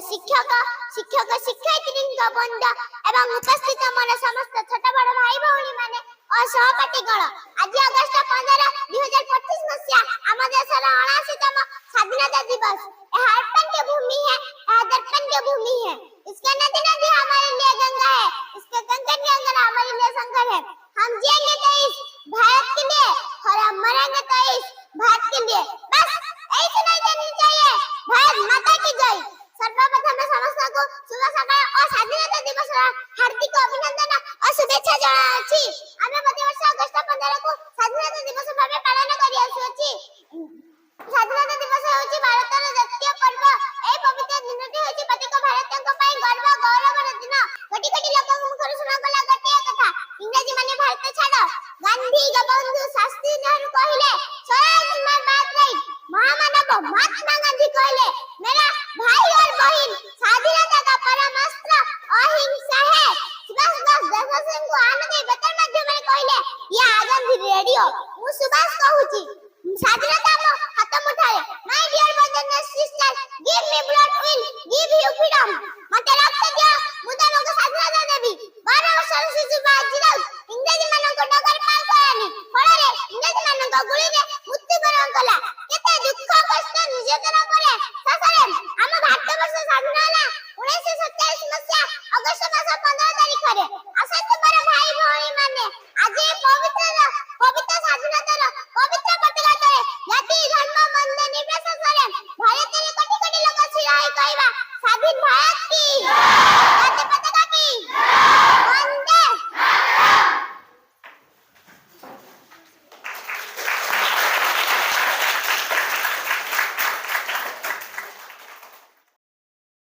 शिक्षक शिक्षक शिक्षयित्री बंद एवं उपस्थित मोर समस्त छोट बड़ भाई भौणी माने और सहपाठीगण आज अगस्त 15 2025 मसीहा आम देशर 79तम स्वाधीनता दिवस। यह अर्पण की भूमि है, यह दर्पण की भूमि है। इसके नदी नदी हमारे लिए गंगा है, इसके कंकड़ कंकड़ हमारे लिए शंकर है। हम जिएंगे तो इस भारत के लिए और हम मरेंगे तो इस भारत के लिए। बस ऐसे नहीं देनी चाहिए। भारत माता की जय। सर्वप्रथम समस्त को शुभ सकाळ और स्वाधीनता दिवस हार्दिक अभिनंदन और शुभेच्छा जणाउछि। आमे प्रतिवर्ष अगस्त 15 को स्वाधीनता दिवस भाबे पालन करि आछुछि। स्वाधीनता दिवस होछि भारतर जातीय पर्व। ए पवित्र दिनटी होछि प्रत्येक भारतीयଙ୍କ ପାଇଁ गर्व गौरवର दिन। कोटि कोटि ଲୋକଙ୍କ मुखରୁ ଶୁଣା ଗଲା ଗୋଟିଏ କଥା, इंग्रजी माने भारत छाड़। गांधी बंधु शास्त्री नेहरू कहले स्वराज माय बात राइट। महामानव महात्मा गांधी कहले मेरा भाई और बहन स्वाधीनता का परम अस्त्र अहिंसा है। सुभाष बोस देश सिंह को आनंद बेतर माध्यम कहले ये आजादी रेडियो। मु सुभाष कहूची स्वाधीनता मो हाथ मुठाए। My dear brother and sister give me blood will give you freedom. मते रक्त दियो मु तमको स्वाधीनता देबी। 12 वर्षर शिशु बाजी राउत इंग्रजी मानको डगर पार करानी फଳରେ इंग्रजी मानको गुळीरे मृत्युबरण कला। केते दुख कष्ट निर्यातना करे सासरे हम भारत वर्ष स्वाधीन होला 1947 मसिया अगस्त मास 15 तारिखरे। आसे तुम्हारे भाई भौणी माने आज पवित्र